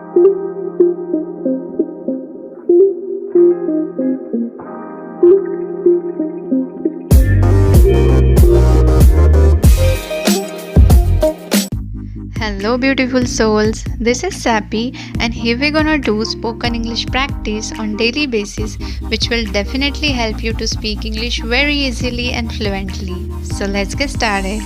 Hello, beautiful souls. This is Sappy, and here we're gonna do spoken English practice on daily basis, which will definitely help you to speak English very easily and fluently. So let's get started.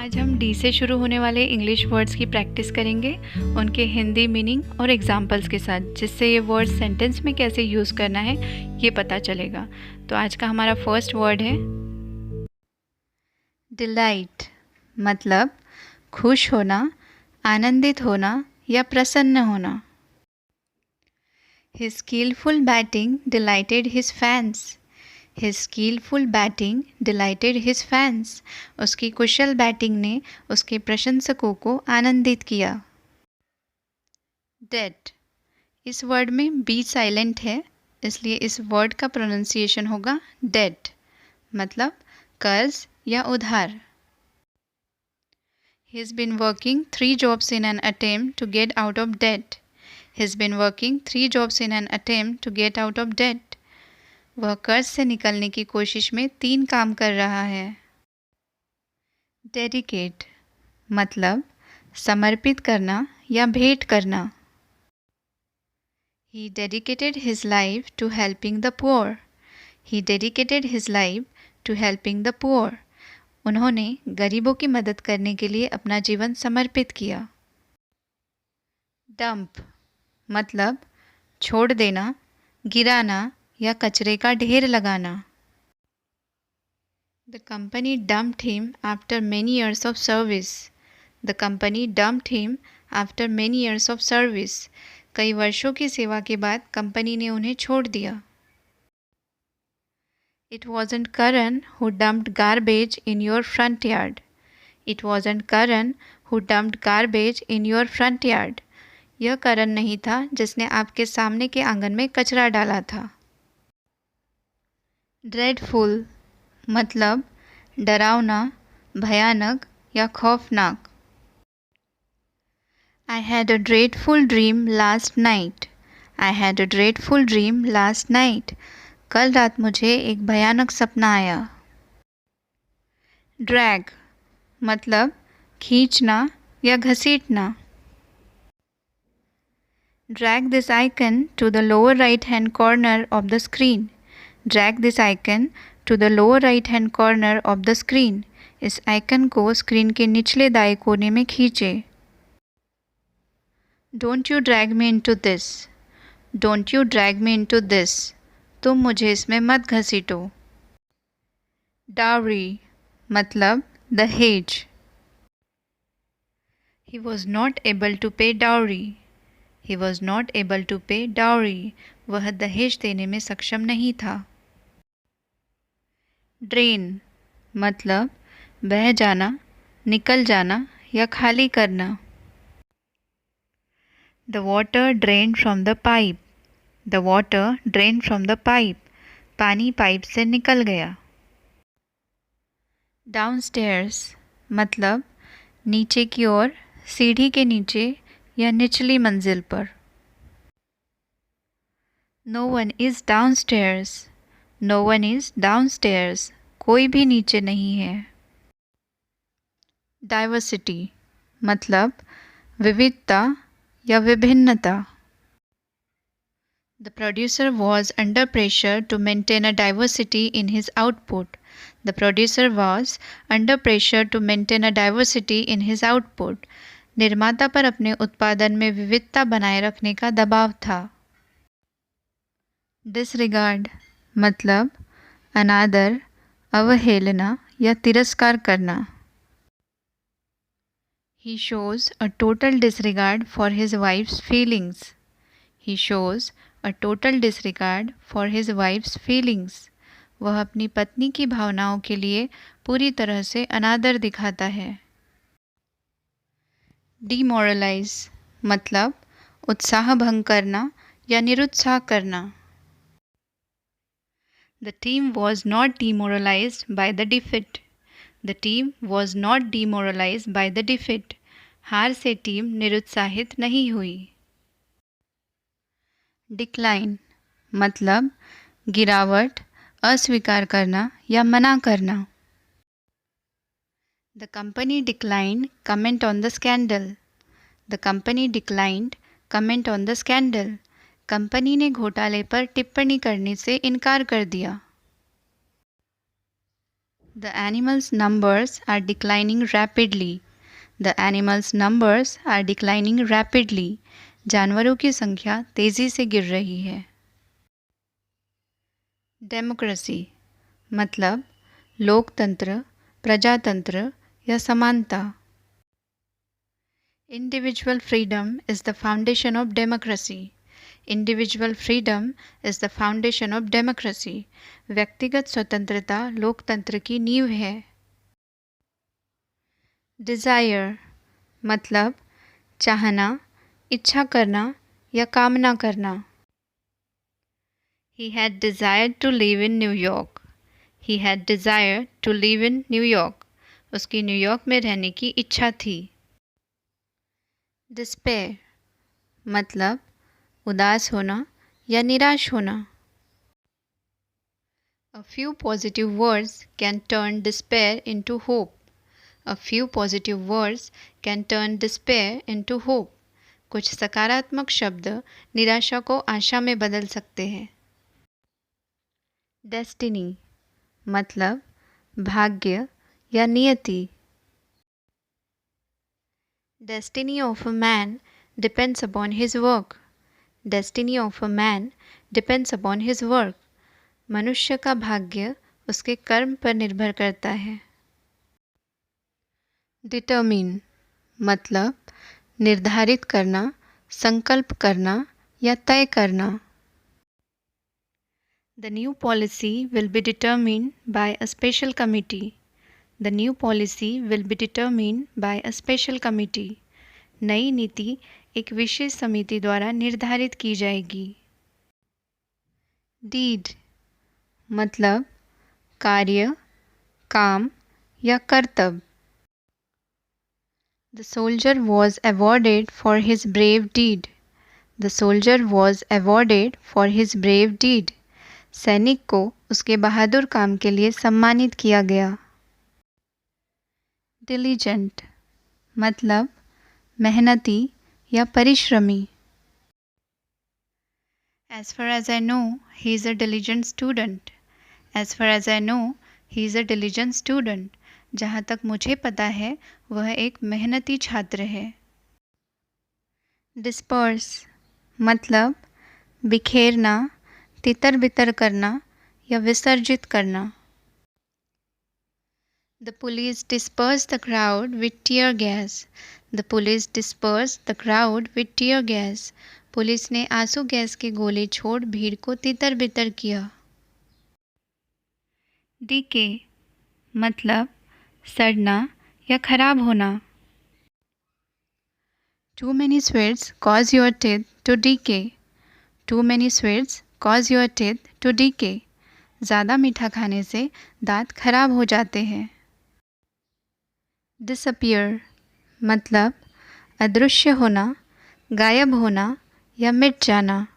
आज हम D से शुरू होने वाले English words की practice करेंगे, उनके Hindi meaning और एग्जाम्पल्स के साथ, जिससे ये वर्ड सेंटेंस में कैसे यूज़ करना है ये पता चलेगा। तो आज का हमारा फर्स्ट वर्ड है डिलाइट, मतलब खुश होना, आनंदित होना या प्रसन्न होना। His skillful batting delighted his fans. His skillful batting delighted his fans. उसकी कुशल बैटिंग ने उसके प्रशंसकों को आनंदित किया। Debt, इस वर्ड में बी साइलेंट है, इसलिए इस वर्ड का प्रोनाउंसिएशन होगा डेट, मतलब कर्ज या उधार। He's been working 3 jobs in an attempt to get out of debt. He's been working 3 jobs in an attempt to get out of debt. वह कर्ज से निकलने की कोशिश में 3 काम कर रहा है। Dedicate, मतलब समर्पित करना या भेंट करना। He dedicated his life to helping the poor. He dedicated his life to helping the poor. उन्होंने गरीबों की मदद करने के लिए अपना जीवन समर्पित किया। डंप, मतलब छोड़ देना, गिराना या कचरे का ढेर लगाना। The company dumped him after many years of service. The company dumped him after many years of service. कई वर्षों की सेवा के बाद कंपनी ने उन्हें छोड़ दिया। It wasn't Karan who dumped garbage in your front yard. It wasn't Karan who dumped garbage in your front yard. यह करण नहीं था जिसने आपके सामने के आंगन में कचरा डाला था। Dreadful, मतलब डरावना, भयानक या खौफनाक। I had a dreadful dream last night. I had a dreadful dream last night. कल रात मुझे एक भयानक सपना आया। ड्रैग, मतलब खींचना या घसीटना। Drag this icon to the lower right hand corner of the screen. Drag this icon to the lower right hand corner of the screen. इस आइकन को स्क्रीन के निचले दाएं कोने में खींचे। Don't you drag me into this. Don't you drag me into this. तुम मुझे इसमें मत घसीटो। Dowry, मतलब दहेज। He was not able to pay dowry. He was not able to pay dowry. वह दहेज देने में सक्षम नहीं था। Drain, मतलब बह जाना, निकल जाना या खाली करना। The water drained from the pipe. The water drained from the pipe. पानी पाइप से निकल गया। Downstairs, मतलब नीचे की ओर, सीढ़ी के नीचे या निचली मंजिल पर। No one is downstairs. No one is downstairs. कोई भी नीचे नहीं है। Diversity, मतलब विविधता या विभिन्नता। The producer was under pressure to maintain a diversity in his output. The producer was under pressure to maintain a diversity in his output. निर्माता पर अपने उत्पादन में विविधता बनाए रखने का दबाव था। Disregard, मतलब अनादर, अवहेलना या तिरस्कार करना। He shows a total disregard for his wife's feelings. He shows a total disregard for his wife's feelings. वह अपनी पत्नी की भावनाओं के लिए पूरी तरह से अनादर दिखाता है। Demoralize, मतलब उत्साह भंग करना या निरुत्साह करना। The team was not demoralized by the defeat. The team was not demoralized by the defeat. हार से टीम निरुत्साहित नहीं हुई। डिक्लाइन मतलब गिरावट, अस्वीकार करना या मना करना। The company declined comment on the scandal. The company declined comment on the scandal. Company ने घोटाले पर टिप्पणी करने से इनकार कर दिया। The animals' numbers are declining rapidly. The animals' numbers are declining rapidly. जानवरों की संख्या तेजी से गिर रही है। डेमोक्रेसी मतलब लोकतंत्र, प्रजातंत्र या समानता। Individual freedom is the foundation of democracy. Individual freedom is the foundation of democracy. व्यक्तिगत स्वतंत्रता लोकतंत्र की नींव है। Desire मतलब चाहना, इच्छा करना या कामना करना। He had desired to live in New York. He had desired to live in New York. उसकी न्यूयॉर्क में रहने की इच्छा थी। Despair मतलब उदास होना या निराश होना। A few positive words can turn despair into hope. A few positive words can turn despair into hope. कुछ सकारात्मक शब्द निराशा को आशा में बदल सकते हैं। Destiny मतलब भाग्य या नियति। Destiny of a man depends upon his work. Destiny of a man depends upon his work. मनुष्य का भाग्य उसके कर्म पर निर्भर करता है। Determine मतलब निर्धारित करना, संकल्प करना या तय करना। The new policy will be determined by a special committee. The new policy will be determined by a special committee. नई नीति एक विशेष समिति द्वारा निर्धारित की जाएगी। Deed मतलब कार्य, काम या कर्तव्य। The soldier was awarded for his brave deed. The soldier was awarded for his brave deed. सैनिक को उसके बहादुर काम के लिए सम्मानित किया गया। Diligent मतलब मेहनती या परिश्रमी। As far as I know, he is a diligent student. As far as I know, he is a diligent student. जहाँ तक मुझे पता है वह एक मेहनती छात्र है। Disperse मतलब बिखेरना, तितर बितर करना या विसर्जित करना। The police dispersed the crowd with tear gas. The police dispersed the crowd with tear gas. Police ने आंसू गैस के गोले छोड़ भीड़ को तितर बितर किया। Decay मतलब सड़ना या खराब होना। Too many sweets cause your teeth to decay. Too many sweets cause your teeth to decay. ज़्यादा मीठा खाने से दांत खराब हो जाते हैं। Disappear मतलब अदृश्य होना, गायब होना या मिट जाना।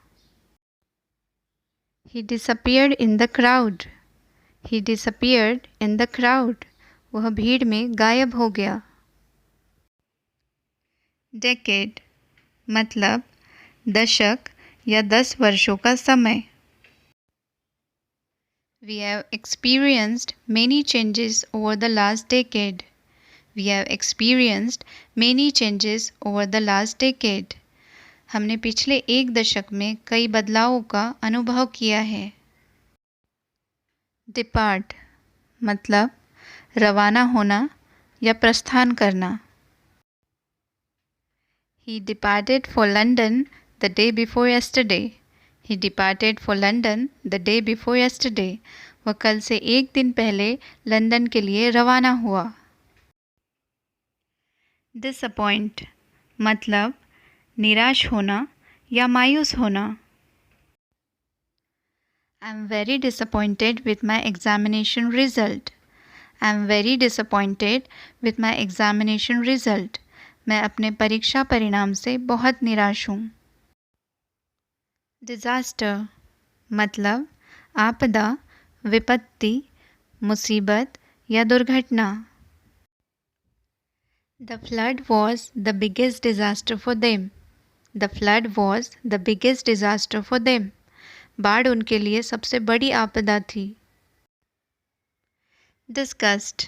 He disappeared in the crowd. He disappeared in the crowd. वह भीड़ में गायब हो गया। Decade मतलब दशक या 10 वर्षों का समय। We have experienced many changes over the last decade. We have experienced many changes over the last decade. हमने पिछले एक दशक में कई बदलावों का अनुभव किया है। Depart मतलब रवाना होना या प्रस्थान करना। He departed for London the day before yesterday. He departed for London the day before yesterday. वह कल से एक दिन पहले लंदन के लिए रवाना हुआ। Disappoint मतलब निराश होना या मायूस होना। I am very disappointed with my examination result. I am very disappointed with my examination result. मैं अपने परीक्षा परिणाम से बहुत निराश हूँ। डिज़ास्टर मतलब आपदा, विपत्ति, मुसीबत या दुर्घटना। The flood was the biggest disaster for them. The flood was the biggest disaster for them. बाढ़ उनके लिए सबसे बड़ी आपदा थी। Disgust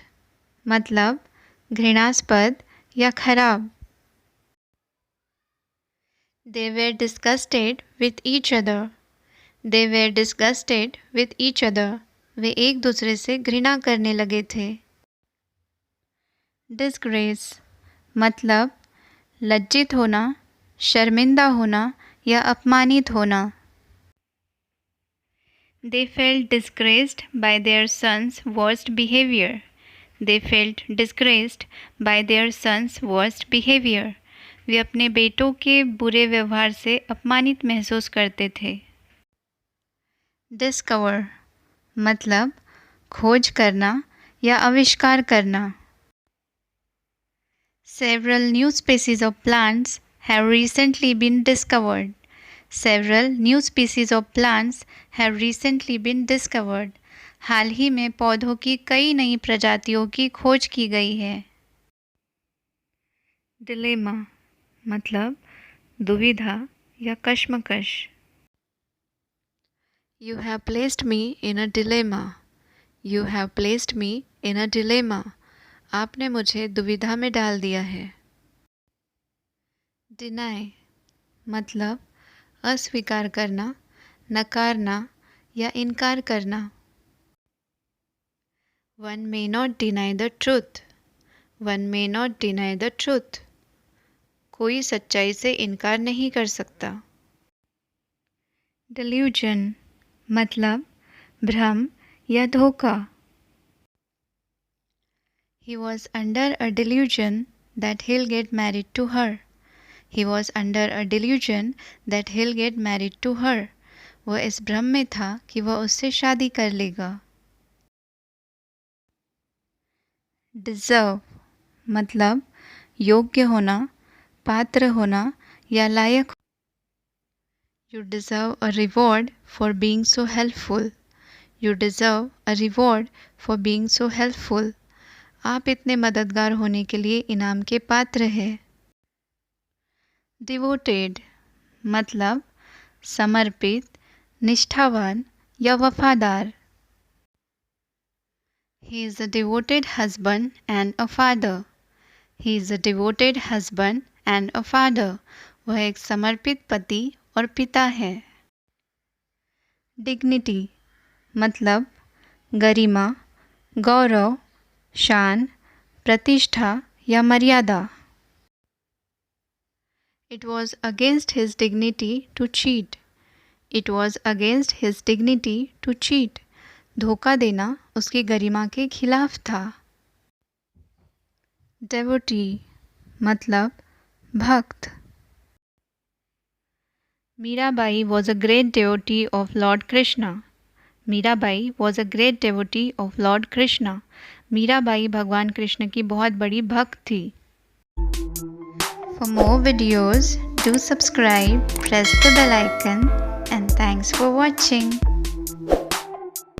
मतलब घृणास्पद या खराब। They were disgusted with each other. They were disgusted with each other. वे एक दूसरे से घृणा करने लगे थे। Disgrace मतलब लज्जित होना, शर्मिंदा होना या अपमानित होना। They felt disgraced by their son's worst behavior. They felt disgraced by their son's worst behavior. वे अपने बेटों के बुरे व्यवहार से अपमानित महसूस करते थे। Discover मतलब खोज करना या आविष्कार करना। Several new species of plants have recently been discovered. Several new species of plants have recently been discovered. हाल ही में पौधों की कई नई प्रजातियों की खोज की गई है। Dilemma मतलब दुविधा या कश्मकश। You have placed me in a dilemma. You have placed me in a dilemma. आपने मुझे दुविधा में डाल दिया है। Deny मतलब अस्वीकार करना, नकारना या इनकार करना। One may not deny the truth. One may not deny the truth. कोई सच्चाई से इनकार नहीं कर सकता। Delusion मतलब भ्रम या धोखा। He was under a delusion that he'll get married to her. He was under a delusion that he'll get married to her. वह इस भ्रम में था कि वह उससे शादी कर लेगा। Deserve मतलब योग्य होना, पात्र होना या लायक। You deserve a reward for being so helpful. You deserve a reward for being so helpful. आप इतने मददगार होने के लिए इनाम के पात्र हैं। Devoted मतलब समर्पित, निष्ठावान या वफादार। He is a devoted husband and a father. He is a devoted husband and a father. वह एक समर्पित पति और पिता है। Dignity मतलब गरिमा, गौरव, शान, प्रतिष्ठा या मर्यादा। It was against his dignity to cheat. It was against his dignity to cheat. धोखा देना उसकी गरिमा के खिलाफ था। Devotee मतलब भक्त। Mirabai was a great devotee of Lord Krishna. Mirabai was a great devotee of Lord Krishna. Mirabai भगवान कृष्ण की बहुत बड़ी भक्त थी। For more videos, do subscribe, press the bell icon, and thanks for watching.